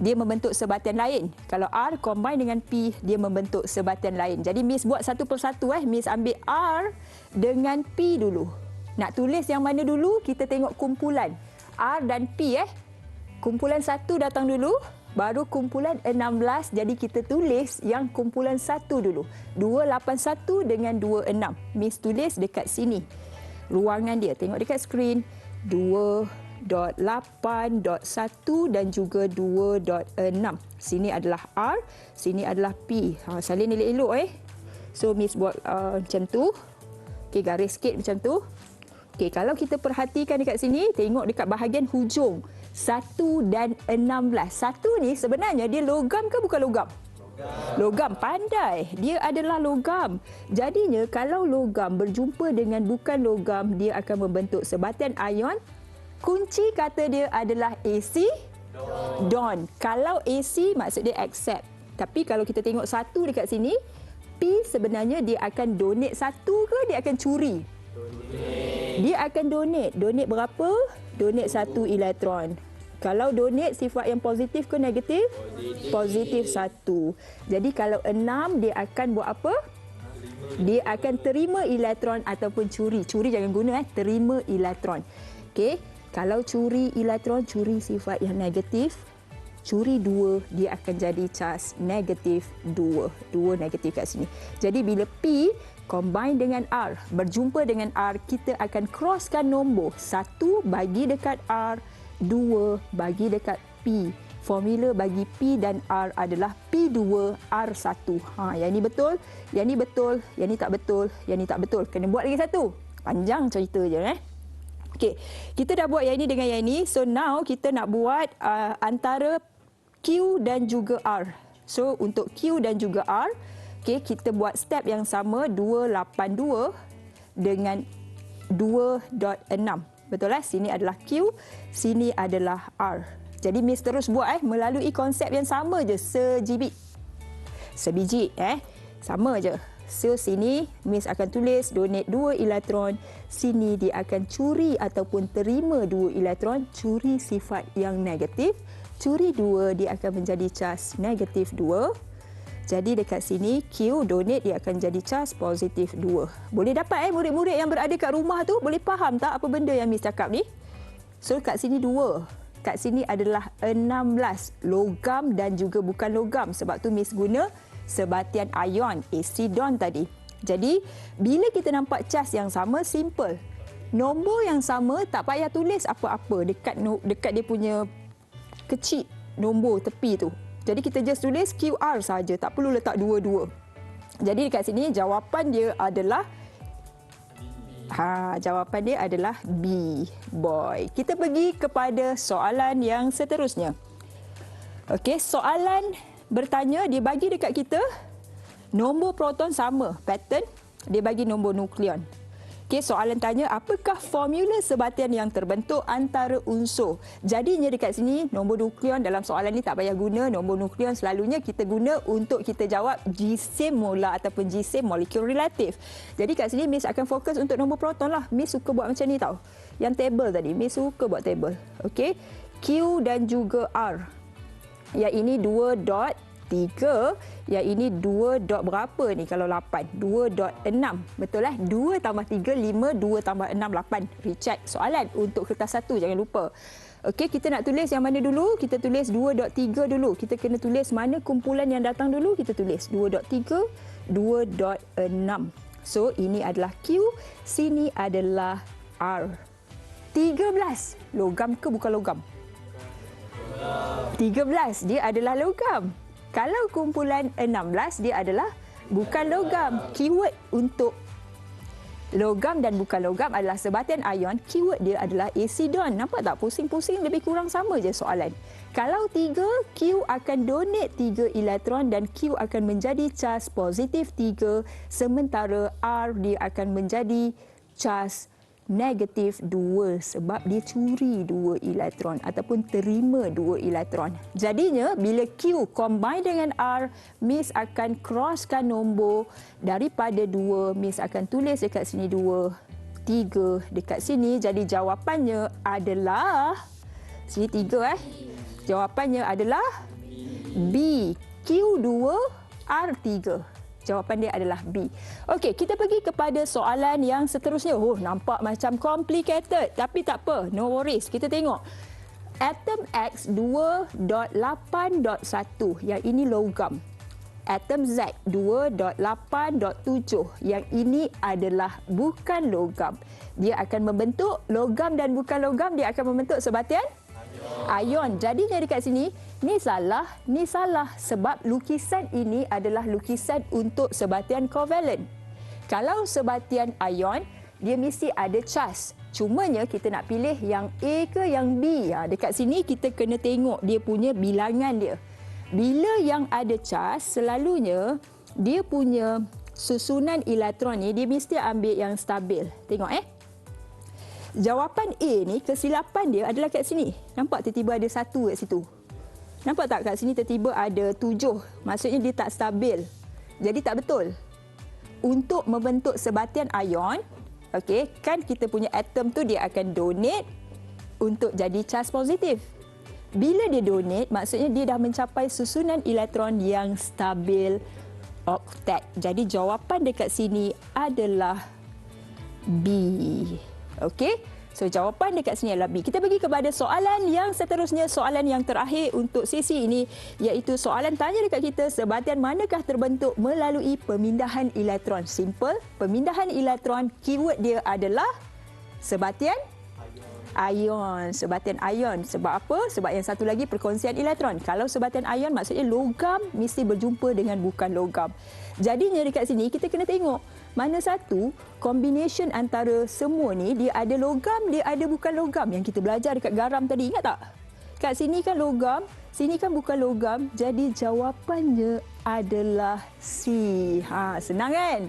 dia membentuk sebatian lain. Kalau R combine dengan P, dia membentuk sebatian lain. Jadi Miss buat satu persatu. Miss ambil R dengan P dulu. Nak tulis yang mana dulu? Kita tengok kumpulan. R dan P. Kumpulan 1 datang dulu, baru kumpulan 16. Jadi kita tulis yang kumpulan 1 dulu. 281 dengan 26. Miss tulis dekat sini. Ruangan dia. Tengok dekat skrin. 2.8.1 dan juga 2.6. Sini adalah R, sini adalah P. Salin elok-elok So Miss buat macam tu. Okey, garis sikit macam tu. Okey, kalau kita perhatikan dekat sini, tengok dekat bahagian hujung. 1 dan 16. 1 ni sebenarnya dia logam ke bukan logam? Logam. Pandai. Dia adalah logam. Jadinya kalau logam berjumpa dengan bukan logam, dia akan membentuk sebatian ion. Kunci kata dia adalah AC, Don. Kalau AC maksud dia accept. Tapi kalau kita tengok 1 dekat sini, P sebenarnya dia akan donate 1 ke dia akan curi? Dia akan donate. Donate berapa? Donate 1 elektron. Kalau donate sifat yang positif ke negatif? Positif 1. Jadi kalau 6 dia akan buat apa? Dia akan terima elektron ataupun curi. Curi jangan guna terima elektron. Okey. Kalau curi elektron, curi sifat yang negatif. Curi 2, dia akan jadi charge negatif 2. 2 negatif kat sini. Jadi bila P combine dengan R, berjumpa dengan R, kita akan crosskan nombor. 1 bagi dekat R, 2 bagi dekat P. Formula bagi P dan R adalah P2 R1. Yang ini betul, yang ini betul, yang ini tak betul, yang ini tak betul. Kena buat lagi satu. Panjang cerita je Okey, kita dah buat yang ini dengan yang ini. So now kita nak buat antara Q dan juga R. So untuk Q dan juga R, okey, kita buat step yang sama 282 dengan 2.6. Betul Sini adalah Q, sini adalah R. Jadi Miss terus buat melalui konsep yang sama je, sebiji. Sama je. So sini Miss akan tulis donate 2 elektron. Sini dia akan curi ataupun terima 2 elektron, curi sifat yang negatif. Curi 2 dia akan menjadi cas negatif 2. Jadi dekat sini Q donate dia akan jadi cas positif 2. Boleh dapat murid-murid yang berada kat rumah tu boleh faham tak apa benda yang Miss cakap ni? So kat sini 2. Kat sini adalah 16 logam dan juga bukan logam. Sebab tu Miss guna sebatian ion acidon tadi. Jadi bila kita nampak cas yang sama, simple. Nombor yang sama tak payah tulis apa-apa dekat dia punya kecil nombor tepi tu. Jadi kita just tulis QR saja, tak perlu letak 22. Jadi dekat sini jawapan dia adalah B, boy. Kita pergi kepada soalan yang seterusnya. Okey, soalan bertanya, dia bagi dekat kita nombor proton sama, pattern, dia bagi nombor nukleon. Okey, soalan tanya, apakah formula sebatian yang terbentuk antara unsur? Jadinya dekat sini nombor nukleon dalam soalan ni tak payah guna. Nombor nukleon selalunya kita guna untuk kita jawab jisim molar ataupun jisim molekul relatif. Jadi kat sini Miss akan fokus untuk nombor proton lah. Miss suka buat macam ni tau. Yang table tadi, Miss suka buat table. Okey, Q dan juga R. Yang ini 2.3, yang ini 2 dot berapa ni kalau 8? 2.6. Betul 2 tambah 3, 5, 2 tambah 6, 8. Recheck soalan untuk kertas 1, jangan lupa. Okey, kita nak tulis yang mana dulu? Kita tulis 2.3 dulu. Kita kena tulis mana kumpulan yang datang dulu. Kita tulis 2.3, 2.6. So, ini adalah Q, sini adalah R. 13. Logam ke bukan logam? 13 dia adalah logam. Kalau kumpulan 16 dia adalah bukan logam. Keyword untuk logam dan bukan logam adalah sebatian ion. Keyword dia adalah acidon. Nampak tak? Pusing-pusing lebih kurang sama je soalan. Kalau 3, Q akan donate 3 elektron dan Q akan menjadi cas positif 3. Sementara R dia akan menjadi cas negatif 2 sebab dia curi 2 elektron ataupun terima 2 elektron. Jadinya bila Q combine dengan R, Miss akan crosskan nombor daripada 2, Miss akan tulis dekat sini 2, 3 dekat sini. Jadi jawapannya adalah sini 3 Jawapannya adalah B. Q2 R3. Jawapan dia adalah B. Okey, kita pergi kepada soalan yang seterusnya. Oh, nampak macam complicated. Tapi tak apa, no worries. Kita tengok. Atom X 2.8.1. Yang ini logam. Atom Z 2.8.7. Yang ini adalah bukan logam. Dia akan membentuk logam dan bukan logam. Dia akan membentuk sebatian ion. Jadinya dekat sini, ni salah sebab lukisan ini adalah lukisan untuk sebatian kovalen. Kalau sebatian ion, dia mesti ada cas. Cumanya kita nak pilih yang A ke yang B. Dekat sini kita kena tengok dia punya bilangan dia. Bila yang ada cas, selalunya dia punya susunan elektron ni dia mesti ambil yang stabil. Tengok Jawapan A ni, kesilapan dia adalah kat sini. Nampak tiba-tiba ada 1 kat situ. Nampak tak kat sini tiba-tiba ada 7. Maksudnya dia tak stabil. Jadi tak betul. Untuk membentuk sebatian ion, okey, kan kita punya atom tu dia akan donate untuk jadi cas positif. Bila dia donate, maksudnya dia dah mencapai susunan elektron yang stabil oktet. Jadi jawapan dekat sini adalah B. Okey, so jawapan dekat sini adalah B. Kita pergi kepada soalan yang seterusnya, soalan yang terakhir untuk sesi ini, iaitu soalan tanya dekat kita, sebatian manakah terbentuk melalui pemindahan elektron? Simple, pemindahan elektron, keyword dia adalah sebatian ion. Sebatian ion. Sebab apa? Sebab yang satu lagi perkongsian elektron. Kalau sebatian ion maksudnya logam mesti berjumpa dengan bukan logam. Jadinya dekat sini kita kena tengok mana satu combination antara semua ni, dia ada logam, dia ada bukan logam. Yang kita belajar dekat garam tadi, ingat tak? Kat sini kan logam, sini kan bukan logam. Jadi jawapannya adalah C. Senang kan?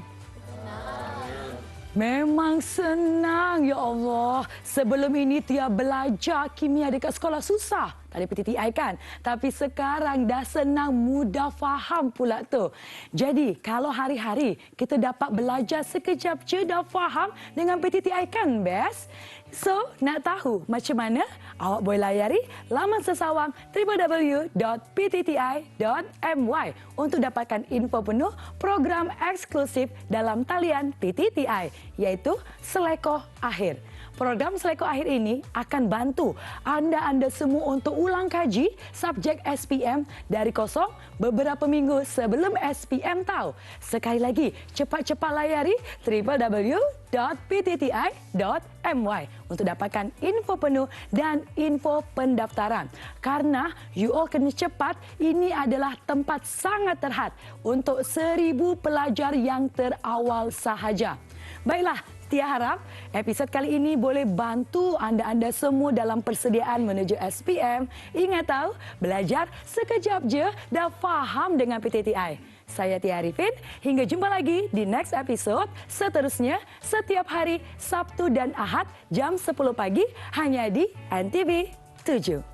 Memang senang, ya Allah. Sebelum ini Tia belajar kimia dekat sekolah susah. tadi PTTI kan. Tapi sekarang dah senang mudah faham pula tu. Jadi kalau hari-hari kita dapat belajar sekejap je dah faham dengan PTTI kan best? So, nak tahu macam mana? Awak boleh layari laman sesawang www.ptti.my untuk dapatkan info penuh program eksklusif dalam talian PTTI, iaitu Selekoh Akhir. Program Selekoh Akhir ini akan bantu anda semua untuk ulang kaji subjek SPM dari kosong beberapa minggu sebelum SPM tahu. Sekali lagi, cepat-cepat layari www.ptti.my untuk dapatkan info penuh dan info pendaftaran. Karena you all kena cepat, ini adalah tempat sangat terhad untuk 1000 pelajar yang terawal sahaja. Baiklah, Tia harap episod kali ini boleh bantu anda semua dalam persediaan menuju SPM. Ingat tahu, belajar sekejap je dah faham dengan PTTI. Saya Tia Arifin, hingga jumpa lagi di next episode. Seterusnya, setiap hari Sabtu dan Ahad jam 10 pagi hanya di NTV 7.